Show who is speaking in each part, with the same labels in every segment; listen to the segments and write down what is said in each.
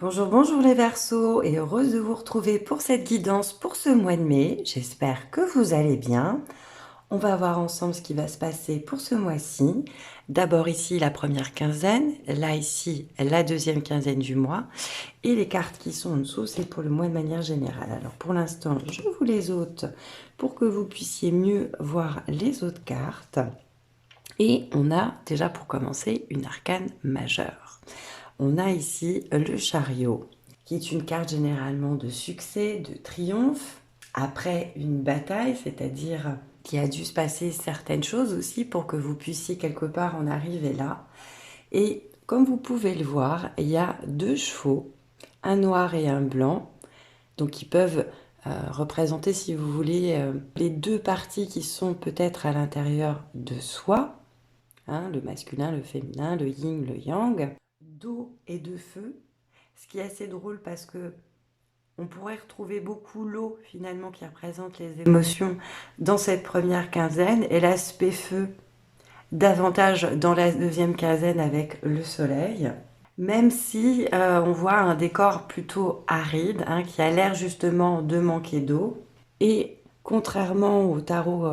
Speaker 1: Bonjour, bonjour les Verseaux et heureuse de vous retrouver pour cette guidance pour ce mois de mai. J'espère que vous allez bien. On va voir ensemble ce qui va se passer pour ce mois-ci. D'abord ici la première quinzaine, là ici la deuxième quinzaine du mois et les cartes qui sont en dessous c'est pour le mois de manière générale. Alors pour l'instant je vous les ôte pour que vous puissiez mieux voir les autres cartes. Et on a déjà pour commencer une arcane majeure. On a ici le chariot, qui est une carte généralement de succès, de triomphe, après une bataille, c'est-à-dire qu'il a dû se passer certaines choses aussi pour que vous puissiez quelque part en arriver là. Et comme vous pouvez le voir, il y a deux chevaux, un noir et un blanc, donc qui peuvent représenter, si vous voulez, les deux parties qui sont peut-être à l'intérieur de soi, hein, le masculin, le féminin, le yin, le yang, d'eau et de feu. Ce qui est assez drôle parce que on pourrait retrouver beaucoup l'eau finalement qui représente les émotions dans cette première quinzaine et l'aspect feu davantage dans la deuxième quinzaine avec le soleil. Même si on voit un décor plutôt aride, hein, qui a l'air justement de manquer d'eau. Et contrairement au tarot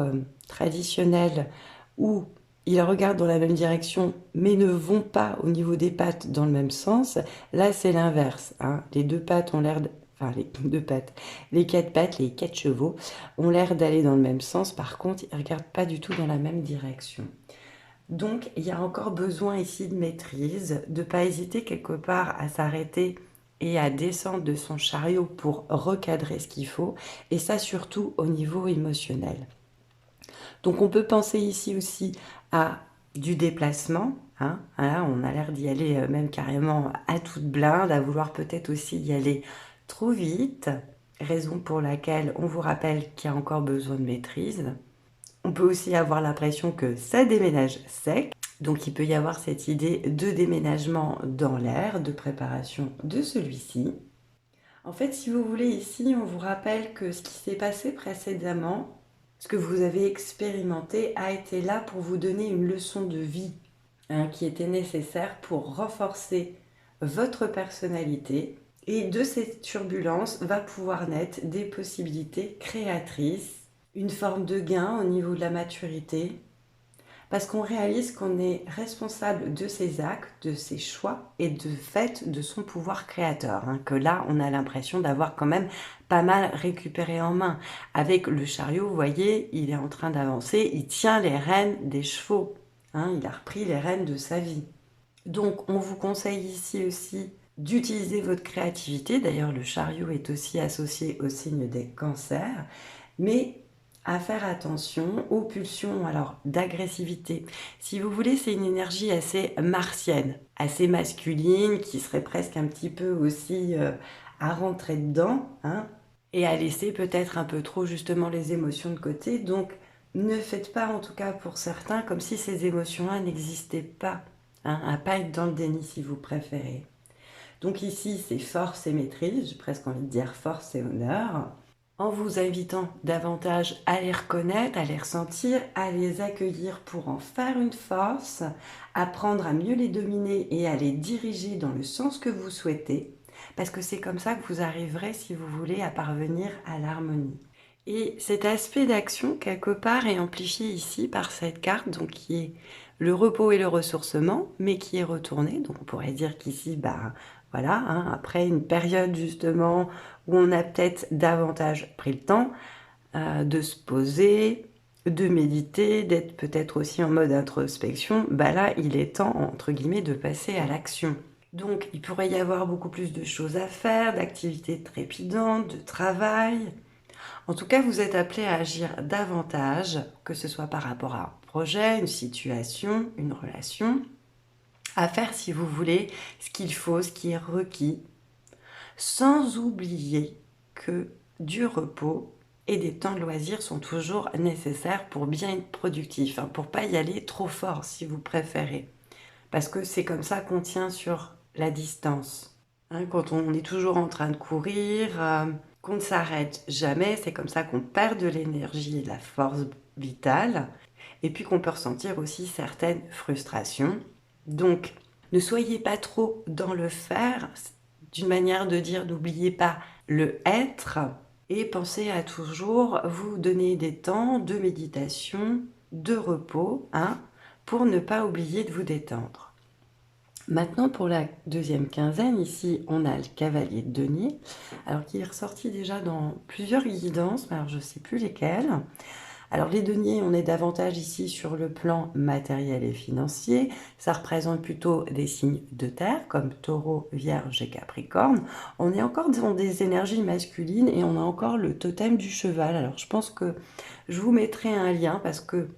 Speaker 1: traditionnel où ils regardent dans la même direction mais ne vont pas au niveau des pattes dans le même sens, là c'est l'inverse, hein. Les deux pattes ont l'air enfin les deux pattes, les quatre pattes, les quatre chevaux ont l'air d'aller dans le même sens, par contre ils ne regardent pas du tout dans la même direction. Donc il y a encore besoin ici de maîtrise, de ne pas hésiter quelque part à s'arrêter et à descendre de son chariot pour recadrer ce qu'il faut, et ça surtout au niveau émotionnel. Donc on peut penser ici aussi à du déplacement, hein. Là, on a l'air d'y aller même carrément à toute blinde, à vouloir peut-être aussi y aller trop vite, raison pour laquelle on vous rappelle qu'il y a encore besoin de maîtrise. On peut aussi avoir l'impression que ça déménage sec, donc il peut y avoir cette idée de déménagement dans l'air, de préparation de celui-ci. En fait, si vous voulez, ici, on vous rappelle que ce qui s'est passé précédemment, ce que vous avez expérimenté, a été là pour vous donner une leçon de vie, hein, qui était nécessaire pour renforcer votre personnalité. Et de cette turbulence va pouvoir naître des possibilités créatrices, une forme de gain au niveau de la maturité, parce qu'on réalise qu'on est responsable de ses actes, de ses choix et de fait de son pouvoir créateur, hein, que là on a l'impression d'avoir quand même pas mal récupéré en main. Avec le chariot, vous voyez, il est en train d'avancer, il tient les rênes des chevaux, hein, il a repris les rênes de sa vie. Donc on vous conseille ici aussi d'utiliser votre créativité, d'ailleurs le chariot est aussi associé au signe des cancers, mais à faire attention aux pulsions alors d'agressivité. Si vous voulez, c'est une énergie assez martienne, assez masculine, qui serait presque un petit peu aussi à rentrer dedans, hein, et à laisser peut-être un peu trop justement les émotions de côté. Donc ne faites pas, en tout cas pour certains, comme si ces émotions-là n'existaient pas, hein, à pas être dans le déni si vous préférez. Donc ici, c'est force et maîtrise, j'ai presque envie de dire force et honneur, en vous invitant davantage à les reconnaître, à les ressentir, à les accueillir pour en faire une force, apprendre à mieux les dominer et à les diriger dans le sens que vous souhaitez, parce que c'est comme ça que vous arriverez, si vous voulez, à parvenir à l'harmonie. Et cet aspect d'action, quelque part, est amplifié ici par cette carte, donc qui est le repos et le ressourcement, mais qui est retourné. Donc on pourrait dire qu'ici, bah voilà, hein, après une période justement où on a peut-être davantage pris le temps de se poser, de méditer, d'être peut-être aussi en mode introspection, bah là il est temps entre guillemets de passer à l'action. Donc il pourrait y avoir beaucoup plus de choses à faire, d'activités trépidantes, de travail. En tout cas, vous êtes appelé à agir davantage, que ce soit par rapport à un projet, une situation, une relation, à faire, si vous voulez, ce qu'il faut, ce qui est requis, sans oublier que du repos et des temps de loisirs sont toujours nécessaires pour bien être productif, hein, pour pas y aller trop fort si vous préférez. Parce que c'est comme ça qu'on tient sur la distance. Hein, quand on est toujours en train de courir, qu'on ne s'arrête jamais, c'est comme ça qu'on perd de l'énergie et de la force vitale, et puis qu'on peut ressentir aussi certaines frustrations. Donc, ne soyez pas trop dans le faire, d'une manière de dire n'oubliez pas le être et pensez à toujours vous donner des temps de méditation, de repos, hein, pour ne pas oublier de vous détendre. Maintenant, pour la deuxième quinzaine, ici, on a le cavalier de denier, alors qui est ressorti déjà dans plusieurs guidances, mais alors je ne sais plus lesquelles. Alors les deniers, on est davantage ici sur le plan matériel et financier. Ça représente plutôt des signes de terre, comme Taureau, Vierge et Capricorne. On est encore dans des énergies masculines et on a encore le totem du cheval. Alors je pense que je vous mettrai un lien parce que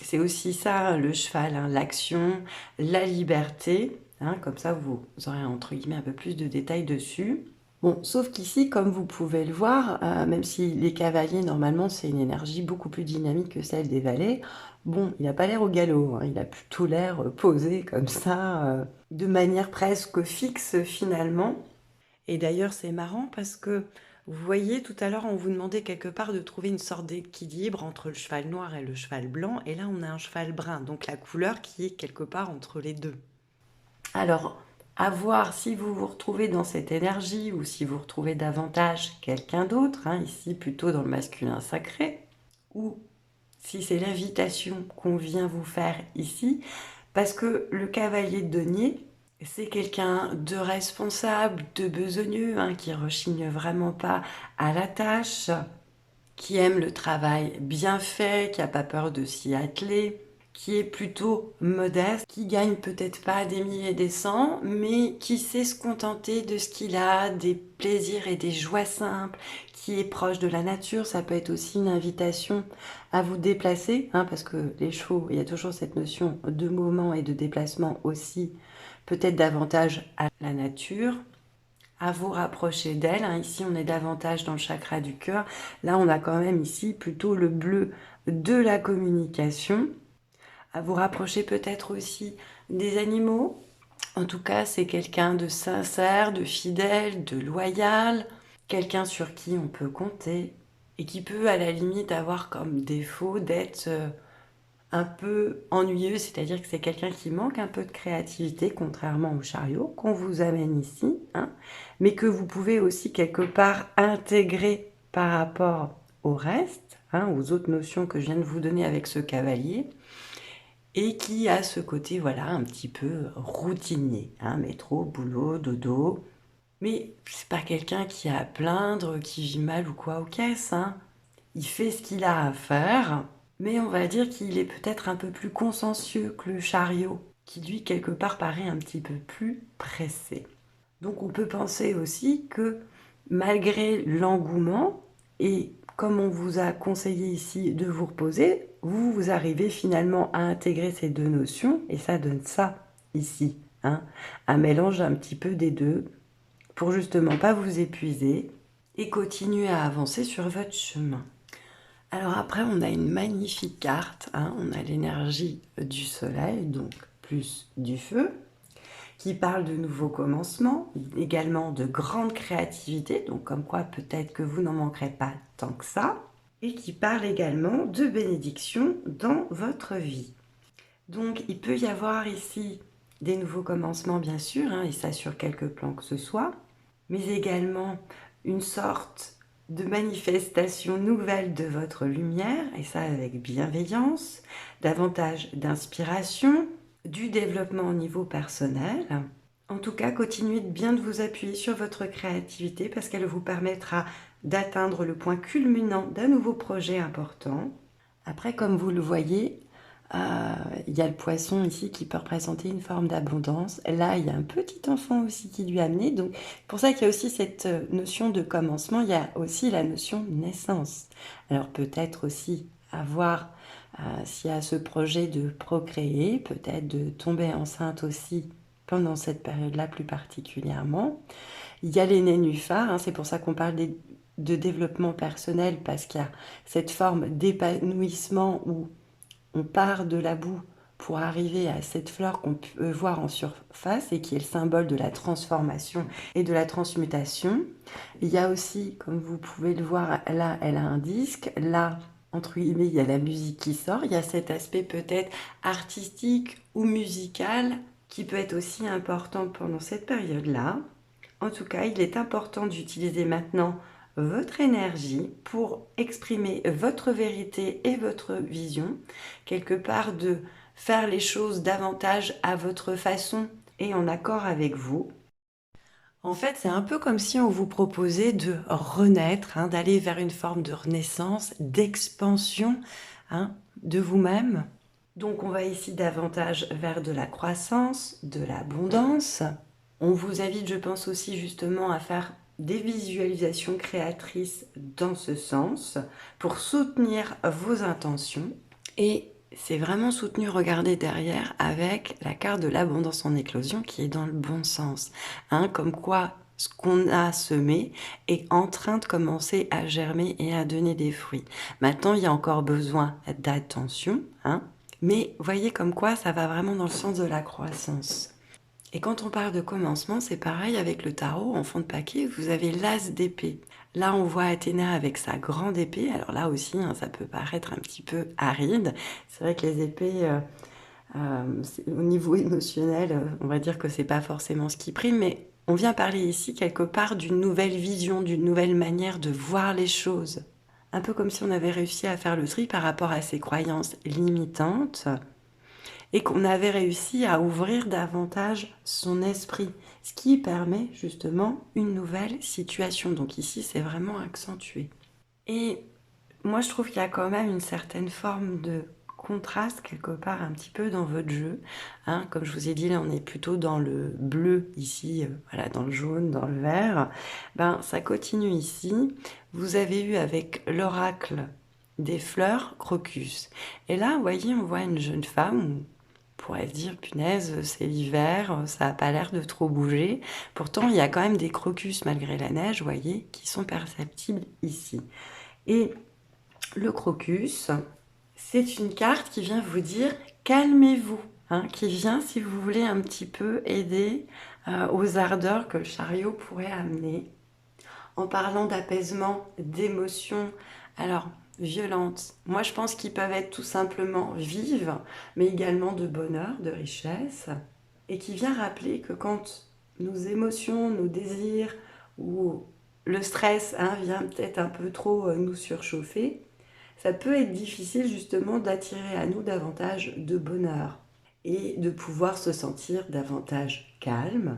Speaker 1: c'est aussi ça, le cheval, hein, l'action, la liberté. Hein, comme ça, vous aurez entre guillemets un peu plus de détails dessus. Bon, sauf qu'ici, comme vous pouvez le voir, même si les cavaliers, normalement, c'est une énergie beaucoup plus dynamique que celle des valets, bon, il n'a pas l'air au galop, hein, il a plutôt l'air posé comme ça, de manière presque fixe finalement. Et d'ailleurs, c'est marrant parce que vous voyez, tout à l'heure, on vous demandait quelque part de trouver une sorte d'équilibre entre le cheval noir et le cheval blanc, et là, on a un cheval brun, donc la couleur qui est quelque part entre les deux. Alors, à voir si vous vous retrouvez dans cette énergie ou si vous retrouvez davantage quelqu'un d'autre, hein, ici plutôt dans le masculin sacré, ou si c'est l'invitation qu'on vient vous faire ici, parce que le cavalier de denier, c'est quelqu'un de responsable, de besogneux, hein, qui rechigne vraiment pas à la tâche, qui aime le travail bien fait, qui n'a pas peur de s'y atteler, qui est plutôt modeste, qui gagne peut-être pas des milliers et des cents, mais qui sait se contenter de ce qu'il a, des plaisirs et des joies simples, qui est proche de la nature. Ça peut être aussi une invitation à vous déplacer, hein, parce que les chevaux, il y a toujours cette notion de mouvement et de déplacement aussi, peut-être davantage à la nature, à vous rapprocher d'elle. Hein. Ici, on est davantage dans le chakra du cœur. Là, on a quand même ici plutôt le bleu de la communication. À vous rapprocher peut-être aussi des animaux. En tout cas, c'est quelqu'un de sincère, de fidèle, de loyal, quelqu'un sur qui on peut compter et qui peut à la limite avoir comme défaut d'être un peu ennuyeux, c'est-à-dire que c'est quelqu'un qui manque un peu de créativité, contrairement au chariot qu'on vous amène ici, hein, mais que vous pouvez aussi quelque part intégrer par rapport au reste, hein, aux autres notions que je viens de vous donner avec ce cavalier, et qui a ce côté, voilà, un petit peu routinier, hein, métro, boulot, dodo, mais c'est pas quelqu'un qui a à plaindre, qui vit mal ou quoi aux caisses, hein. Il fait ce qu'il a à faire, mais on va dire qu'il est peut-être un peu plus consciencieux que le chariot, qui lui, quelque part, paraît un petit peu plus pressé. Donc on peut penser aussi que malgré l'engouement, et comme on vous a conseillé ici de vous reposer, vous arrivez finalement à intégrer ces deux notions, et ça donne ça ici, hein, un mélange un petit peu des deux, pour justement pas vous épuiser et continuer à avancer sur votre chemin. Alors après, on a une magnifique carte, hein, on a l'énergie du soleil, donc plus du feu, qui parle de nouveaux commencements, également de grande créativité, donc comme quoi peut-être que vous n'en manquerez pas tant que ça, et qui parle également de bénédiction dans votre vie. Donc il peut y avoir ici des nouveaux commencements bien sûr, hein, et ça sur quelques plans que ce soit, mais également une sorte de manifestation nouvelle de votre lumière, et ça avec bienveillance, davantage d'inspiration, du développement au niveau personnel. En tout cas, continuez de bien vous appuyer sur votre créativité parce qu'elle vous permettra d'atteindre le point culminant d'un nouveau projet important. Après, comme vous le voyez, il y a le poisson ici qui peut représenter une forme d'abondance. Là, il y a un petit enfant aussi qui lui a amené. Donc, pour ça qu'il y a aussi cette notion de commencement, il y a aussi la notion de naissance. Alors, peut-être aussi avoir, s'il y a ce projet de procréer, peut-être de tomber enceinte aussi pendant cette période-là plus particulièrement. Il y a les nénuphars, hein, c'est pour ça qu'on parle de développement personnel, parce qu'il y a cette forme d'épanouissement où on part de la boue pour arriver à cette fleur qu'on peut voir en surface et qui est le symbole de la transformation et de la transmutation. Il y a aussi, comme vous pouvez le voir, là, elle a un disque. Là, entre guillemets, il y a la musique qui sort. Il y a cet aspect peut-être artistique ou musical qui peut être aussi important pendant cette période-là. En tout cas, il est important d'utiliser maintenant votre énergie pour exprimer votre vérité et votre vision, quelque part de faire les choses davantage à votre façon et en accord avec vous. En fait, c'est un peu comme si on vous proposait de renaître, hein, d'aller vers une forme de renaissance, d'expansion, hein, de vous-même. Donc on va ici davantage vers de la croissance, de l'abondance. On vous invite, je pense aussi justement à faire des visualisations créatrices dans ce sens pour soutenir vos intentions. Et c'est vraiment soutenu, regardez derrière, avec la carte de l'abondance en éclosion qui est dans le bon sens. Hein, comme quoi ce qu'on a semé est en train de commencer à germer et à donner des fruits. Maintenant, il y a encore besoin d'attention, hein, mais voyez comme quoi ça va vraiment dans le sens de la croissance. Et quand on parle de commencement, c'est pareil avec le tarot. En fond de paquet, vous avez l'as d'épée. Là, on voit Athéna avec sa grande épée. Alors là aussi, hein, ça peut paraître un petit peu aride. C'est vrai que les épées, au niveau émotionnel, on va dire que c'est pas forcément ce qui prime, mais on vient parler ici quelque part d'une nouvelle vision, d'une nouvelle manière de voir les choses. Un peu comme si on avait réussi à faire le tri par rapport à ses croyances limitantes et qu'on avait réussi à ouvrir davantage son esprit, ce qui permet justement une nouvelle situation. Donc ici, c'est vraiment accentué. Et moi, je trouve qu'il y a quand même une certaine forme de contraste quelque part un petit peu dans votre jeu. Hein, comme je vous ai dit, là, on est plutôt dans le bleu ici, voilà, dans le jaune, dans le vert. Ben, ça continue ici. Vous avez eu avec l'oracle des fleurs crocus. Et là, vous voyez, on voit une jeune femme, on pourrait se dire, punaise, c'est l'hiver, ça n'a pas l'air de trop bouger. Pourtant, il y a quand même des crocus malgré la neige, vous voyez, qui sont perceptibles ici. Et le crocus, c'est une carte qui vient vous dire calmez-vous, hein, qui vient, si vous voulez, un petit peu aider aux ardeurs que le chariot pourrait amener. En parlant d'apaisement, d'émotions, alors violentes, moi je pense qu'ils peuvent être tout simplement vives, mais également de bonheur, de richesse, et qui vient rappeler que quand nos émotions, nos désirs ou le stress, hein, vient peut-être un peu trop nous surchauffer, ça peut être difficile justement d'attirer à nous davantage de bonheur et de pouvoir se sentir davantage calme.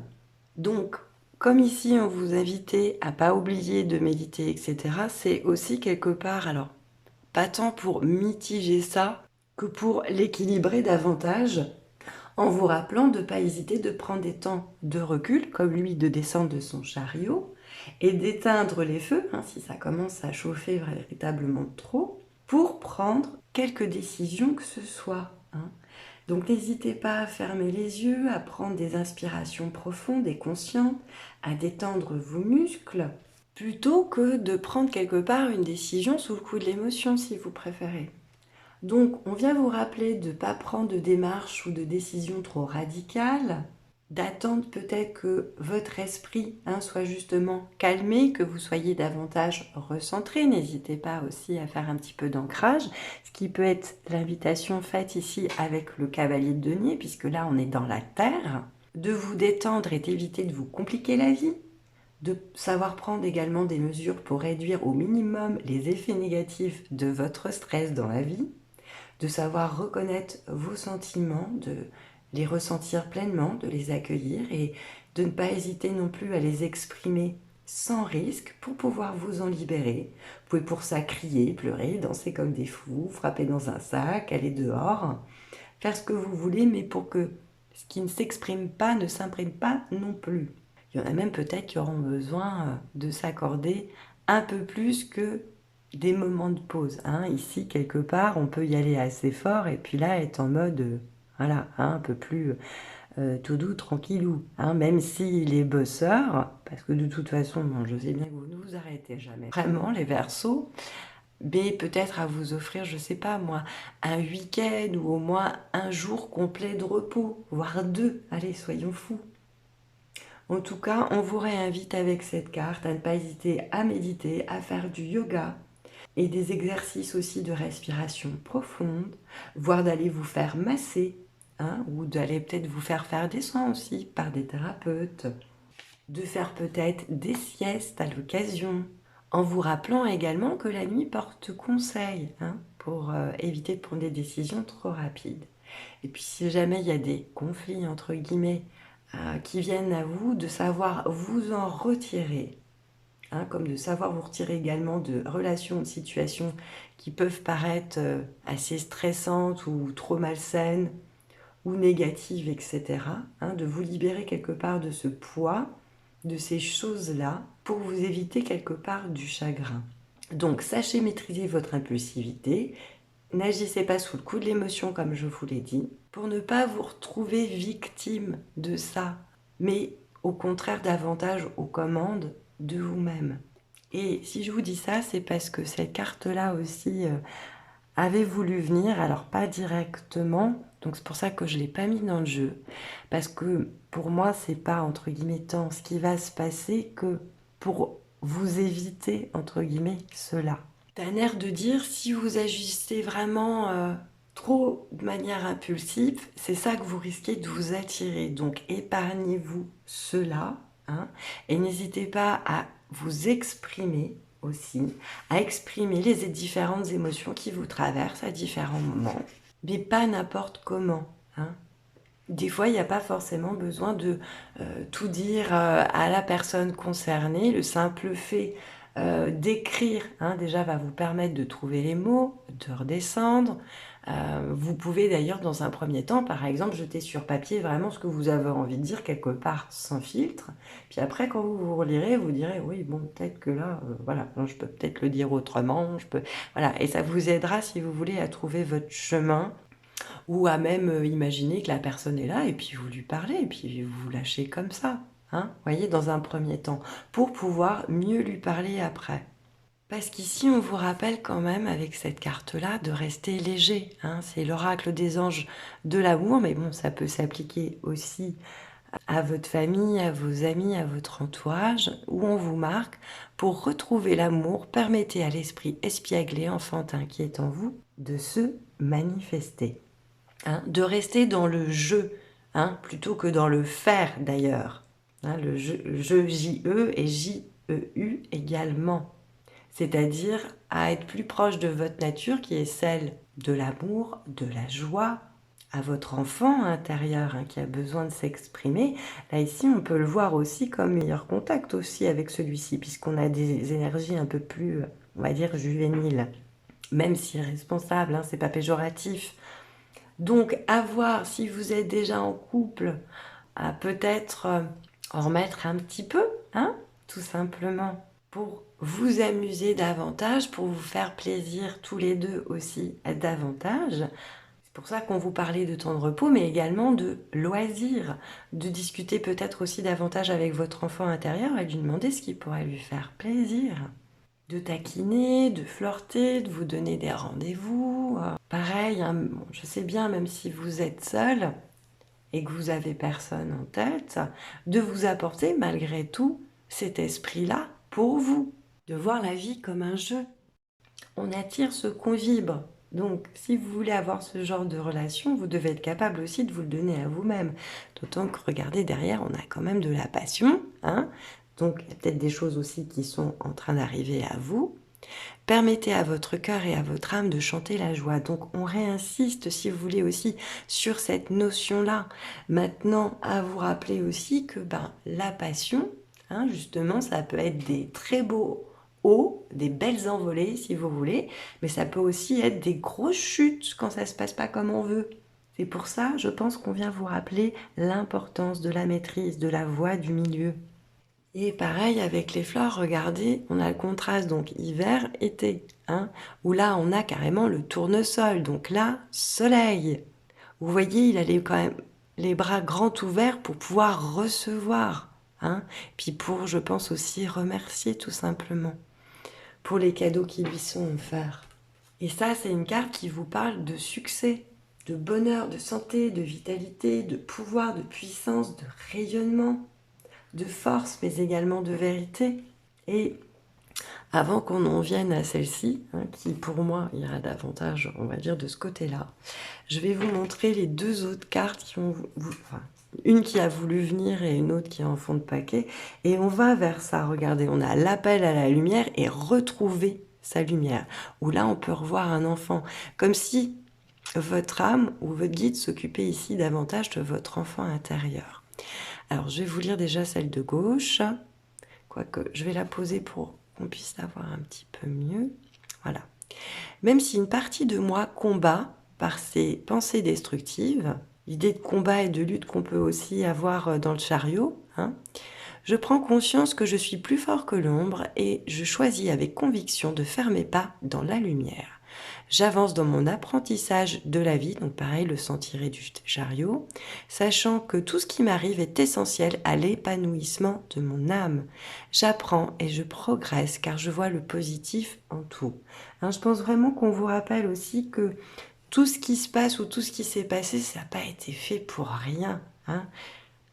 Speaker 1: Donc, comme ici on vous invitait à pas oublier de méditer, etc., c'est aussi quelque part, alors, pas tant pour mitiger ça que pour l'équilibrer davantage, en vous rappelant de ne pas hésiter de prendre des temps de recul, comme lui de descendre de son chariot, et d'éteindre les feux, hein, si ça commence à chauffer véritablement trop, pour prendre quelques décisions que ce soit. Hein. Donc n'hésitez pas à fermer les yeux, à prendre des inspirations profondes et conscientes, à détendre vos muscles, plutôt que de prendre quelque part une décision sous le coup de l'émotion, si vous préférez. Donc, on vient vous rappeler de ne pas prendre de démarche ou de décision trop radicale, d'attendre peut-être que votre esprit, hein, soit justement calmé, que vous soyez davantage recentré. N'hésitez pas aussi à faire un petit peu d'ancrage, ce qui peut être l'invitation faite ici avec le cavalier de denier, puisque là on est dans la terre, de vous détendre et d'éviter de vous compliquer la vie, de savoir prendre également des mesures pour réduire au minimum les effets négatifs de votre stress dans la vie, de savoir reconnaître vos sentiments, de les ressentir pleinement, de les accueillir et de ne pas hésiter non plus à les exprimer sans risque pour pouvoir vous en libérer. Vous pouvez pour ça crier, pleurer, danser comme des fous, frapper dans un sac, aller dehors, faire ce que vous voulez, mais pour que ce qui ne s'exprime pas ne s'imprime pas non plus. Il y en a même peut-être qui auront besoin de s'accorder un peu plus que des moments de pause. Hein. Ici, quelque part, on peut y aller assez fort et puis là, être en mode, voilà, hein, un peu plus tout doux, tranquillou. Hein, même si les bosseurs, parce que de toute façon, bon, je sais bien que vous ne vous arrêtez jamais. Vraiment, les Verseaux, mais peut-être à vous offrir, je sais pas moi, un week-end ou au moins un jour complet de repos, voire deux. Allez, soyons fous. En tout cas, on vous réinvite avec cette carte à ne pas hésiter à méditer, à faire du yoga et des exercices aussi de respiration profonde, voire d'aller vous faire masser, hein, ou d'aller peut-être vous faire des soins aussi par des thérapeutes. de faire peut-être des siestes à l'occasion, en vous rappelant également que la nuit porte conseil, hein, pour éviter de prendre des décisions trop rapides. Et puis si jamais il y a des conflits, entre guillemets, qui viennent à vous, de savoir vous en retirer, hein, comme de savoir vous retirer également de relations, de situations qui peuvent paraître assez stressantes ou trop malsaines ou négatives, etc. Hein, de vous libérer quelque part de ce poids, de ces choses-là, pour vous éviter quelque part du chagrin. Donc, sachez maîtriser votre impulsivité, n'agissez pas sous le coup de l'émotion comme je vous l'ai dit, pour ne pas vous retrouver victime de ça, mais au contraire davantage aux commandes de vous-même. Et si je vous dis ça, c'est parce que cette carte-là aussi avait voulu venir, alors pas directement, donc c'est pour ça que je ne l'ai pas mis dans le jeu, parce que pour moi, c'est pas entre guillemets tant ce qui va se passer que pour vous éviter entre guillemets cela. T'as un air de dire, si vous agissez vraiment trop de manière impulsive, c'est ça que vous risquez de vous attirer. Donc épargnez-vous cela, hein, et n'hésitez pas à vous exprimer aussi, à exprimer les différentes émotions qui vous traversent à différents moments, mais pas n'importe comment, hein. Des fois, il n'y a pas forcément besoin de tout dire à la personne concernée. Le simple fait d'écrire, hein, déjà, va vous permettre de trouver les mots, de redescendre. Vous pouvez d'ailleurs, dans un premier temps, par exemple, jeter sur papier vraiment ce que vous avez envie de dire quelque part, sans filtre. Puis après, quand vous vous relirez, vous direz, oui, bon, peut-être que là, voilà, je peux peut-être le dire autrement. Voilà, et ça vous aidera, si vous voulez, à trouver votre chemin, ou à même imaginer que la personne est là et puis vous lui parlez et puis vous vous lâchez comme ça, hein, voyez, dans un premier temps, pour pouvoir mieux lui parler après. Parce qu'ici, on vous rappelle quand même, avec cette carte-là, de rester léger, hein. C'est l'oracle des anges de l'amour, mais bon, ça peut s'appliquer aussi à votre famille, à vos amis, à votre entourage, où on vous marque, pour retrouver l'amour, permettez à l'esprit espièglé, enfantin qui est en vous, de se manifester. Hein, de rester dans le jeu, hein, plutôt que dans le faire d'ailleurs. Hein, le jeu J-E et J-E-U également. C'est-à-dire à être plus proche de votre nature qui est celle de l'amour, de la joie, à votre enfant intérieur, hein, qui a besoin de s'exprimer. Là ici, on peut le voir aussi comme meilleur contact aussi avec celui-ci, puisqu'on a des énergies un peu plus, on va dire, juvéniles. Même si responsable, hein, c'est pas péjoratif. Donc, à voir si vous êtes déjà en couple, à peut-être en remettre un petit peu, hein, tout simplement, pour vous amuser davantage, pour vous faire plaisir tous les deux aussi davantage. C'est pour ça qu'on vous parlait de temps de repos, mais également de loisirs, de discuter peut-être aussi davantage avec votre enfant intérieur et de lui demander ce qui pourrait lui faire plaisir. De taquiner, de flirter, de vous donner des rendez-vous. Pareil, hein, bon, je sais bien, même si vous êtes seul et que vous avez personne en tête, de vous apporter malgré tout cet esprit-là pour vous, de voir la vie comme un jeu. On attire ce qu'on vibre. Donc, si vous voulez avoir ce genre de relation, vous devez être capable aussi de vous le donner à vous-même. D'autant que, regardez, derrière, on a quand même de la passion, hein. Donc, il y a peut-être des choses aussi qui sont en train d'arriver à vous. Permettez à votre cœur et à votre âme de chanter la joie. Donc, on réinsiste, si vous voulez, aussi sur cette notion-là. Maintenant, à vous rappeler aussi que la passion, hein, justement, ça peut être des très beaux hauts, des belles envolées, si vous voulez, mais ça peut aussi être des grosses chutes quand ça se passe pas comme on veut. C'est pour ça, je pense qu'on vient vous rappeler l'importance de la maîtrise, de la voie du milieu. Et pareil avec les fleurs, regardez, on a le contraste, donc hiver-été, hein, où là on a carrément le tournesol, donc là, soleil. Vous voyez, il a quand même les bras grands ouverts pour pouvoir recevoir, hein, puis pour, je pense aussi, remercier tout simplement pour les cadeaux qui lui sont offerts. Et ça, c'est une carte qui vous parle de succès, de bonheur, de santé, de vitalité, de pouvoir, de puissance, de rayonnement, de force, mais également de vérité. Et avant qu'on en vienne à celle-ci, hein, qui pour moi ira davantage, on va dire, de ce côté-là, je vais vous montrer les deux autres cartes qui vont une qui a voulu venir et une autre qui est en fond de paquet. Et on va vers ça. Regardez, on a l'appel à la lumière et retrouver sa lumière. Où là, on peut revoir un enfant. Comme si votre âme ou votre guide s'occupait ici davantage de votre enfant intérieur. Alors, je vais vous lire déjà celle de gauche. Quoique, je vais la poser pour qu'on puisse la voir un petit peu mieux. Voilà. Même si une partie de moi combat par ces pensées destructives, l'idée de combat et de lutte qu'on peut aussi avoir dans le chariot, hein, je prends conscience que je suis plus fort que l'ombre et je choisis avec conviction de faire mes pas dans la lumière. J'avance dans mon apprentissage de la vie, donc pareil, le sang tiré du chariot, sachant que tout ce qui m'arrive est essentiel à l'épanouissement de mon âme. J'apprends et je progresse car je vois le positif en tout. Hein, je pense vraiment qu'on vous rappelle aussi que tout ce qui se passe ou tout ce qui s'est passé, ça n'a pas été fait pour rien. Hein.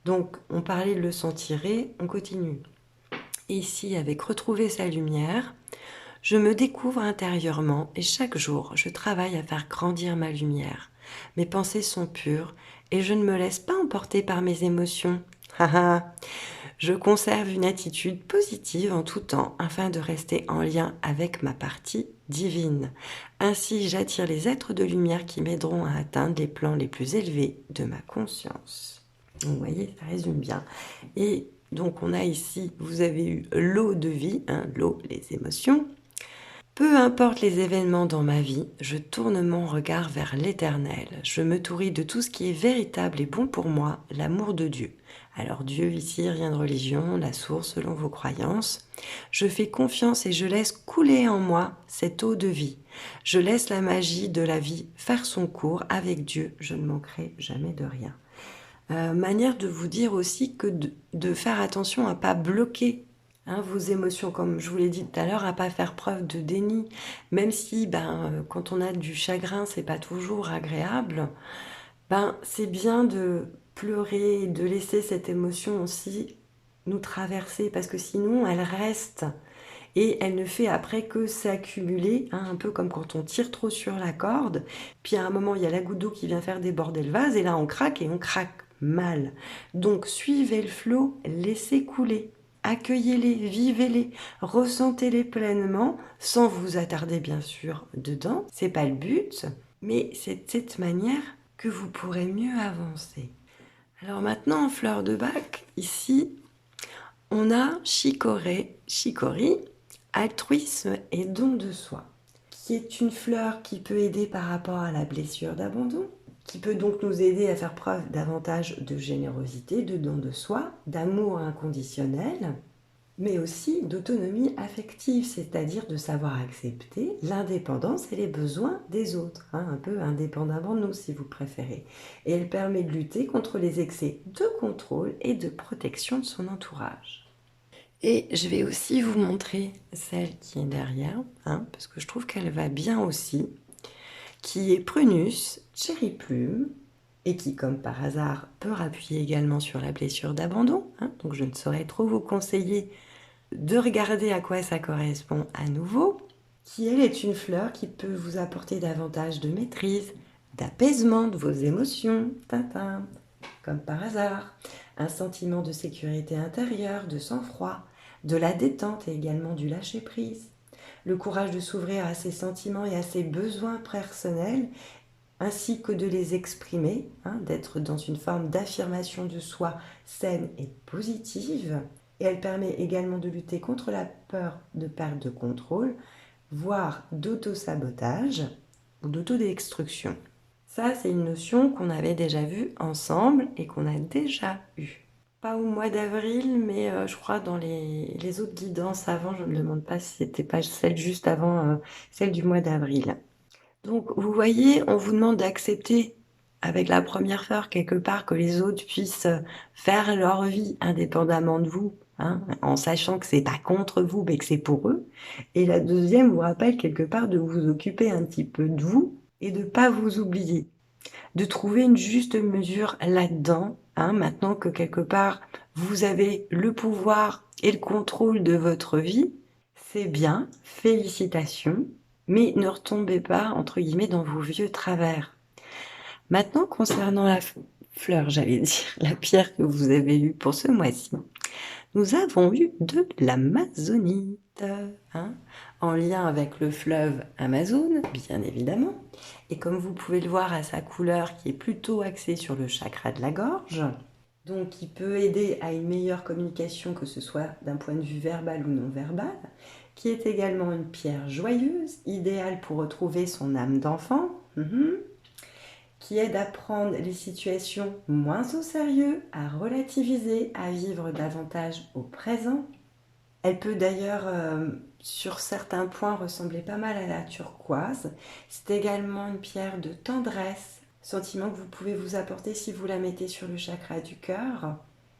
Speaker 1: Donc, on parlait de le sang tiré, on continue. Ici, avec retrouver sa lumière, je me découvre intérieurement et chaque jour, je travaille à faire grandir ma lumière. Mes pensées sont pures et je ne me laisse pas emporter par mes émotions. Je conserve une attitude positive en tout temps afin de rester en lien avec ma partie divine. Ainsi, j'attire les êtres de lumière qui m'aideront à atteindre les plans les plus élevés de ma conscience. Donc, vous voyez, ça résume bien. Et donc, on a ici, vous avez eu l'eau de vie, hein, l'eau, les émotions. Peu importe les événements dans ma vie, je tourne mon regard vers l'éternel. Je me nourris de tout ce qui est véritable et bon pour moi, l'amour de Dieu. Alors Dieu ici, rien de religion, la source selon vos croyances. Je fais confiance et je laisse couler en moi cette eau de vie. Je laisse la magie de la vie faire son cours. Avec Dieu, je ne manquerai jamais de rien. Manière de vous dire aussi que de faire attention à ne pas bloquer vos émotions, comme je vous l'ai dit tout à l'heure, à pas faire preuve de déni, même si quand on a du chagrin, c'est pas toujours agréable, c'est bien de pleurer, de laisser cette émotion aussi nous traverser, parce que sinon elle reste et elle ne fait après que s'accumuler, un peu comme quand on tire trop sur la corde, puis à un moment il y a la goutte d'eau qui vient faire déborder le vase, et là on craque et on craque mal. Donc suivez le flot, laissez couler. Accueillez-les, vivez-les, ressentez-les pleinement, sans vous attarder bien sûr dedans. C'est pas le but, mais c'est de cette manière que vous pourrez mieux avancer. Alors maintenant, en fleur de bac, ici, on a chicorée, altruisme et don de soi, qui est une fleur qui peut aider par rapport à la blessure d'abandon, qui peut donc nous aider à faire preuve davantage de générosité, de don de soi, d'amour inconditionnel, mais aussi d'autonomie affective, c'est-à-dire de savoir accepter l'indépendance et les besoins des autres, un peu indépendamment de nous si vous préférez. Et elle permet de lutter contre les excès de contrôle et de protection de son entourage. Et je vais aussi vous montrer celle qui est derrière, parce que je trouve qu'elle va bien aussi, qui est Prunus Cherry Plume, et qui, comme par hasard, peut appuyer également sur la blessure d'abandon. Donc je ne saurais trop vous conseiller de regarder à quoi ça correspond à nouveau, qui elle est une fleur qui peut vous apporter davantage de maîtrise, d'apaisement de vos émotions, comme par hasard, un sentiment de sécurité intérieure, de sang-froid, de la détente et également du lâcher-prise, le courage de s'ouvrir à ses sentiments et à ses besoins personnels, ainsi que de les exprimer, d'être dans une forme d'affirmation de soi saine et positive. Et elle permet également de lutter contre la peur de perte de contrôle, voire d'auto-sabotage ou d'autodestruction. Ça, c'est une notion qu'on avait déjà vue ensemble et qu'on a déjà eue. Pas au mois d'avril, mais je crois dans les autres guidances avant, je ne me demande pas si c'était pas celle juste avant celle du mois d'avril. Donc, vous voyez, on vous demande d'accepter avec la première fleur quelque part que les autres puissent faire leur vie indépendamment de vous, en sachant que c'est pas contre vous, mais que c'est pour eux. Et la deuxième vous rappelle quelque part de vous occuper un petit peu de vous et de pas vous oublier, de trouver une juste mesure là-dedans, maintenant que quelque part vous avez le pouvoir et le contrôle de votre vie. C'est bien, félicitations, mais ne retombez pas, entre guillemets, dans vos vieux travers. Maintenant, concernant la fleur, j'allais dire, la pierre que vous avez eue pour ce mois-ci. Nous avons eu de l'amazonite, hein, en lien avec le fleuve Amazone, bien évidemment. Et comme vous pouvez le voir à sa couleur qui est plutôt axée sur le chakra de la gorge, donc qui peut aider à une meilleure communication, que ce soit d'un point de vue verbal ou non verbal, qui est également une pierre joyeuse, idéale pour retrouver son âme d'enfant, qui aide à prendre les situations moins au sérieux, à relativiser, à vivre davantage au présent. Elle peut d'ailleurs, sur certains points, ressembler pas mal à la turquoise. C'est également une pierre de tendresse, sentiment que vous pouvez vous apporter si vous la mettez sur le chakra du cœur,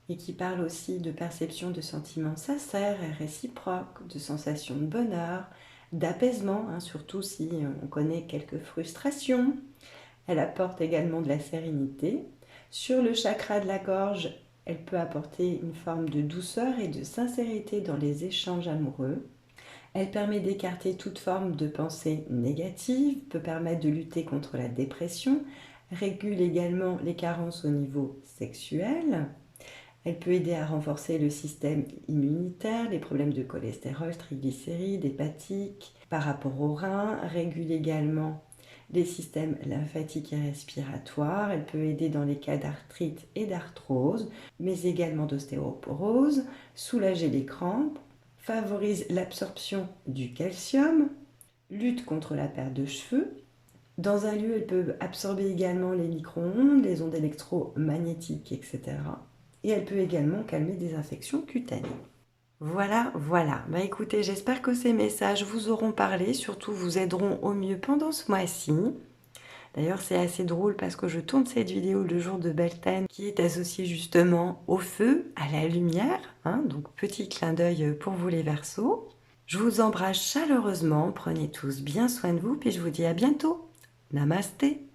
Speaker 1: et qui parle aussi de perception de sentiments sincères et réciproques, de sensations de bonheur, d'apaisement, surtout si on connaît quelques frustrations. Elle apporte également de la sérénité. Sur le chakra de la gorge, elle peut apporter une forme de douceur et de sincérité dans les échanges amoureux. Elle permet d'écarter toute forme de pensée négative, peut permettre de lutter contre la dépression, régule également les carences au niveau sexuel. Elle peut aider à renforcer le système immunitaire, les problèmes de cholestérol, triglycérides, hépatiques, par rapport aux reins, régule également les systèmes lymphatiques et respiratoires. Elle peut aider dans les cas d'arthrite et d'arthrose, mais également d'ostéoporose, soulager les crampes, favorise l'absorption du calcium, lutte contre la perte de cheveux. Dans un lieu, elle peut absorber également les micro-ondes, les ondes électromagnétiques, etc. Et elle peut également calmer des infections cutanées. Voilà, voilà. Bah écoutez, j'espère que ces messages vous auront parlé, surtout vous aideront au mieux pendant ce mois-ci. D'ailleurs, c'est assez drôle parce que je tourne cette vidéo le jour de Beltane qui est associée justement au feu, à la lumière. Donc, petit clin d'œil pour vous les Verseaux. Je vous embrasse chaleureusement. Prenez tous bien soin de vous, puis je vous dis à bientôt. Namasté.